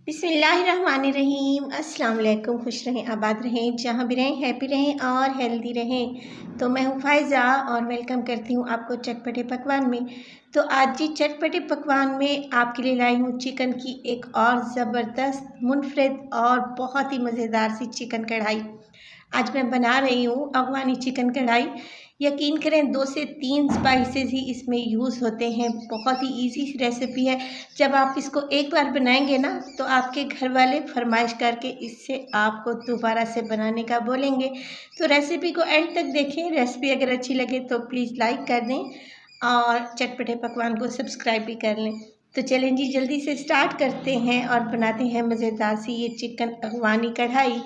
बिस्मिल्लाहिर्रहमानिर्रहीम। अस्सलाम वालेकुम। खुश रहें, आबाद रहें, जहाँ भी रहें हैप्पी रहें और हेल्दी रहें। तो मैं हूँ फ़ायज़ा और वेलकम करती हूँ आपको चटपटे पकवान में। तो आज जी चटपटे पकवान में आपके लिए लाई हूँ चिकन की एक और ज़बरदस्त मुनफरिद और बहुत ही मज़ेदार सी चिकन कढ़ाई। आज मैं बना रही हूँ अफ़गानी चिकन कढ़ाई। यकीन करें 2 से 3 स्पाइसेस ही इसमें यूज़ होते हैं। बहुत ही इजी रेसिपी है। जब आप इसको एक बार बनाएंगे ना तो आपके घर वाले फरमाइश करके इससे आपको दोबारा से बनाने का बोलेंगे। तो रेसिपी को एंड तक देखें। रेसिपी अगर अच्छी लगे तो प्लीज़ लाइक कर दें और चटपटे पकवान को सब्सक्राइब भी कर लें। तो चलें जी जल्दी से स्टार्ट करते हैं और बनाते हैं मज़ेदार सी ये चिकन अफ़गानी कढ़ाई।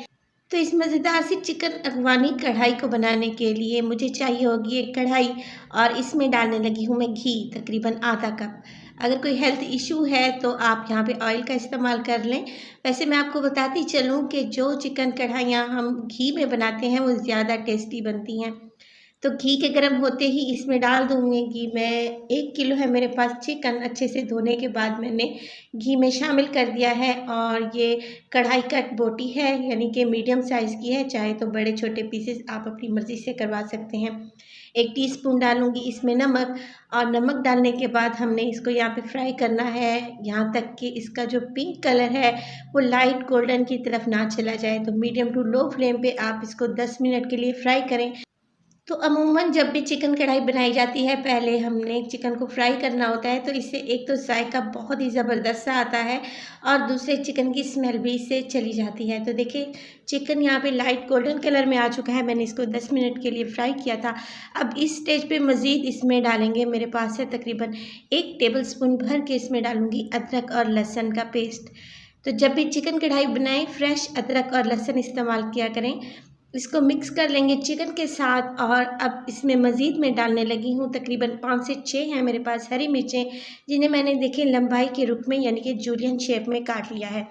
तो इस मज़ेदार सी चिकन अफ़गानी कढ़ाई को बनाने के लिए मुझे चाहिए होगी एक कढ़ाई और इसमें डालने लगी हूँ मैं घी तकरीबन आधा कप। अगर कोई हेल्थ इशू है तो आप यहाँ पे ऑयल का इस्तेमाल कर लें। वैसे मैं आपको बताती चलूँ कि जो चिकन कढ़ाइयाँ हम घी में बनाते हैं वो ज़्यादा टेस्टी बनती हैं। तो घी के गर्म होते ही इसमें डाल दूँगी घी। मैं 1 किलो है मेरे पास चिकन, अच्छे से धोने के बाद मैंने घी में शामिल कर दिया है। और ये कढ़ाई कट बोटी है यानी कि मीडियम साइज़ की है, चाहे तो बड़े छोटे पीसेस आप अपनी मर्ज़ी से करवा सकते हैं। 1 टीस्पून डालूँगी इसमें नमक और नमक डालने के बाद हमने इसको यहाँ पे फ्राई करना है यहाँ तक कि इसका जो पिंक कलर है वो लाइट गोल्डन की तरफ ना चला जाए। तो मीडियम टू लो फ्लेम पे आप इसको 10 मिनट के लिए फ्राई करें। तो अमूमन जब भी चिकन कढ़ाई बनाई जाती है पहले हमने चिकन को फ्राई करना होता है, तो इससे एक तो जायका बहुत ही ज़बरदस्त सा आता है और दूसरे चिकन की स्मेल भी इससे चली जाती है। तो देखिए चिकन यहाँ पे लाइट गोल्डन कलर में आ चुका है। मैंने इसको 10 मिनट के लिए फ्राई किया था। अब इस स्टेज पे मज़ीद इसमें डालेंगे, मेरे पास है तकरीबन 1 टेबलस्पून भर के इसमें डालूँगी अदरक और लहसुन का पेस्ट। तो जब भी चिकन कढ़ाई बनाएं फ्रेश अदरक और लहसुन इस्तेमाल किया करें। इसको मिक्स कर लेंगे चिकन के साथ और अब इसमें मज़ीद मैं डालने लगी हूँ तकरीबन 5 से 6 हैं मेरे पास हरी मिर्चें, जिन्हें मैंने देखिए लंबाई के रूप में यानी कि जूलियन शेप में काट लिया है।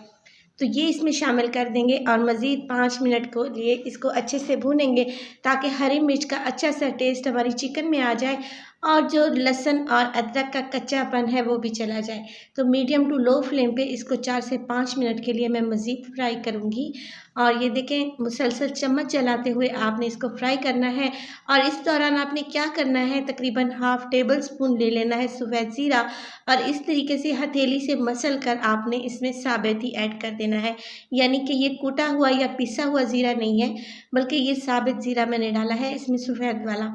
तो ये इसमें शामिल कर देंगे और मज़ीद 5 मिनट को लिए इसको अच्छे से भूनेंगे ताकि हरी मिर्च का अच्छा सा टेस्ट हमारी चिकन में आ जाए और जो लहसुन और अदरक का कच्चापन है वो भी चला जाए। तो मीडियम टू लो फ्लेम पे इसको 4 से 5 मिनट के लिए मैं मज़ीद फ्राई करूँगी। और ये देखें मुसलसल चम्मच चलाते हुए आपने इसको फ्राई करना है। और इस दौरान आपने क्या करना है, तकरीबन हाफ़ टेबल स्पून ले लेना है सफ़ेद ज़ीरा और इस तरीके से हथेली से मसल कर आपने इसमें साबित ही ऐड कर देना है। यानी कि ये कूटा हुआ या पिसा हुआ ज़ीरा नहीं है, बल्कि ये साबित ज़ीरा मैंने डाला है इसमें सफ़ेद वाला।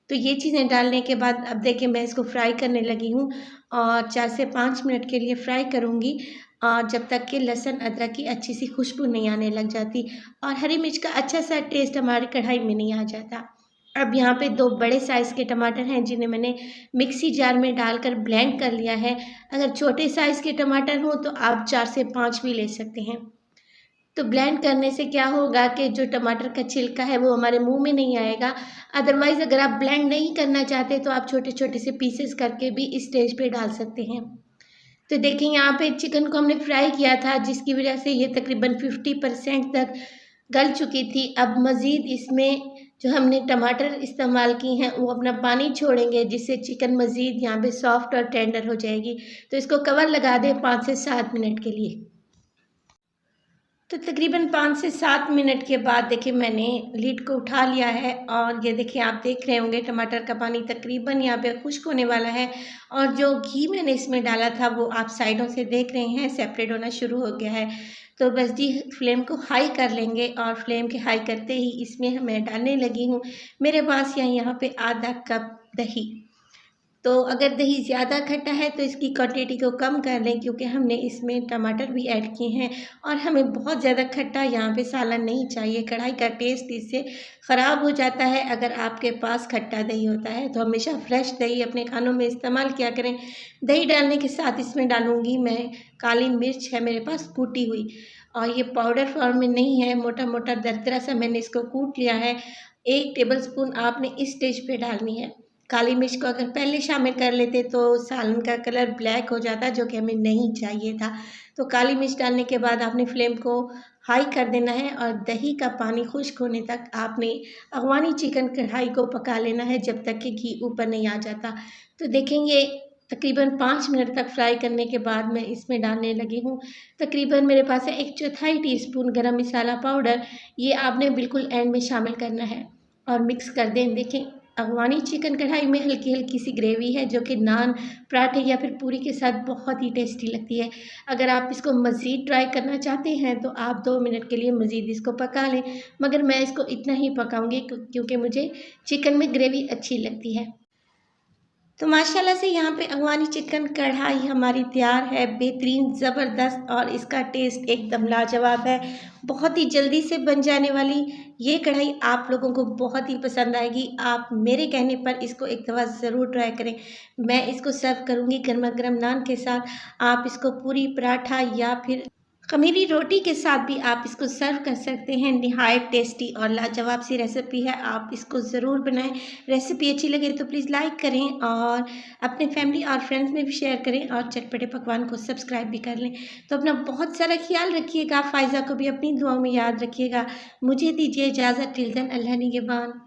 तो ये चीज़ें डालने के बाद अब देखिए मैं इसको फ्राई करने लगी हूँ और 4 से 5 मिनट के लिए फ्राई करूँगी और जब तक कि लहसुन अदरक की अच्छी सी खुशबू नहीं आने लग जाती और हरी मिर्च का अच्छा सा टेस्ट हमारी कढ़ाई में नहीं आ जाता। अब यहाँ पे 2 बड़े साइज़ के टमाटर हैं जिन्हें मैंने मिक्सी जार में डालकर ब्लेंड कर लिया है। अगर छोटे साइज़ के टमाटर हों तो आप 4 से 5 भी ले सकते हैं। तो ब्लेंड करने से क्या होगा कि जो टमाटर का छिलका है वो हमारे मुंह में नहीं आएगा। अदरवाइज़ अगर आप ब्लेंड नहीं करना चाहते तो आप छोटे-छोटे से पीसेस करके भी इस स्टेज पे डाल सकते हैं। तो देखिए यहाँ पे चिकन को हमने फ्राई किया था जिसकी वजह से ये तकरीबन 50% तक गल चुकी थी। अब मज़ीद इसमें जो हमने टमाटर इस्तेमाल की हैं वो अपना पानी छोड़ेंगे जिससे चिकन मज़ीद यहाँ पे सॉफ्ट और टेंडर हो जाएगी। तो इसको कवर लगा दें 5 से 7 मिनट के लिए। तो तकरीबन 5 से 7 मिनट के बाद देखिए मैंने लिड को उठा लिया है और ये देखिए आप देख रहे होंगे टमाटर का पानी तकरीबन यहाँ पे खुश्क होने वाला है और जो घी मैंने इसमें डाला था वो आप साइडों से देख रहे हैं सेपरेट होना शुरू हो गया है। तो बस जी फ्लेम को हाई कर लेंगे और फ्लेम के हाई करते ही इसमें मैं डालने लगी हूँ मेरे पास यहाँ पे आधा कप दही। तो अगर दही ज़्यादा खट्टा है तो इसकी क्वांटिटी को कम कर लें क्योंकि हमने इसमें टमाटर भी ऐड किए हैं और हमें बहुत ज़्यादा खट्टा यहाँ पे सालन नहीं चाहिए। कढ़ाई का टेस्ट इससे ख़राब हो जाता है। अगर आपके पास खट्टा दही होता है तो हमेशा फ्रेश दही अपने खानों में इस्तेमाल किया करें। दही डालने के साथ इसमें डालूँगी मैं काली मिर्च है मेरे पास कूटी हुई और ये पाउडर फॉर्म में नहीं है, मोटा मोटा दरदरा सा मैंने इसको कूट लिया है। 1 टेबल स्पून आपने इस स्टेज पे डालनी है। काली मिर्च को अगर पहले शामिल कर लेते तो सालन का कलर ब्लैक हो जाता जो कि हमें नहीं चाहिए था। तो काली मिर्च डालने के बाद आपने फ्लेम को हाई कर देना है और दही का पानी खुश्क होने तक आपने अफ़गानी चिकन कढ़ाई को पका लेना है जब तक कि घी ऊपर नहीं आ जाता। तो देखेंगे तकरीबन 5 मिनट तक फ्राई करने के बाद मैं इसमें डालने लगी हूँ। तकरीबन मेरे पास है 1/4 टीस्पून गरम मसाला पाउडर, ये आपने बिल्कुल एंड में शामिल करना है और मिक्स कर दें। देखें, अफगानी चिकन कढ़ाई में हल्की हल्की सी ग्रेवी है जो कि नान, पराठे या फिर पूरी के साथ बहुत ही टेस्टी लगती है। अगर आप इसको मज़ीद ट्राई करना चाहते हैं तो आप 2 मिनट के लिए मज़ीद इसको पका लें, मगर मैं इसको इतना ही पकाऊंगी क्योंकि मुझे चिकन में ग्रेवी अच्छी लगती है। तो माशाल्लाह से यहाँ पे अफगानी चिकन कढ़ाई हमारी तैयार है, बेहतरीन ज़बरदस्त, और इसका टेस्ट एकदम लाजवाब है। बहुत ही जल्दी से बन जाने वाली ये कढ़ाई आप लोगों को बहुत ही पसंद आएगी। आप मेरे कहने पर इसको एक दफ़ा ज़रूर ट्राई करें। मैं इसको सर्व करूँगी गर्मा गर्म नान के साथ। आप इसको पूरी, पराठा या फिर खमीरी रोटी के साथ भी आप इसको सर्व कर सकते हैं। निहायत टेस्टी और लाजवाब सी रेसिपी है, आप इसको ज़रूर बनाएं। रेसिपी अच्छी लगे तो प्लीज़ लाइक करें और अपने फैमिली और फ्रेंड्स में भी शेयर करें और चटपटे पकवान को सब्सक्राइब भी कर लें। तो अपना बहुत सारा ख्याल रखिएगा, फ़ायज़ा को भी अपनी दुआओं में याद रखिएगा। मुझे दीजिए इजाज़त, टिल देन, अल्लाह निगहबान।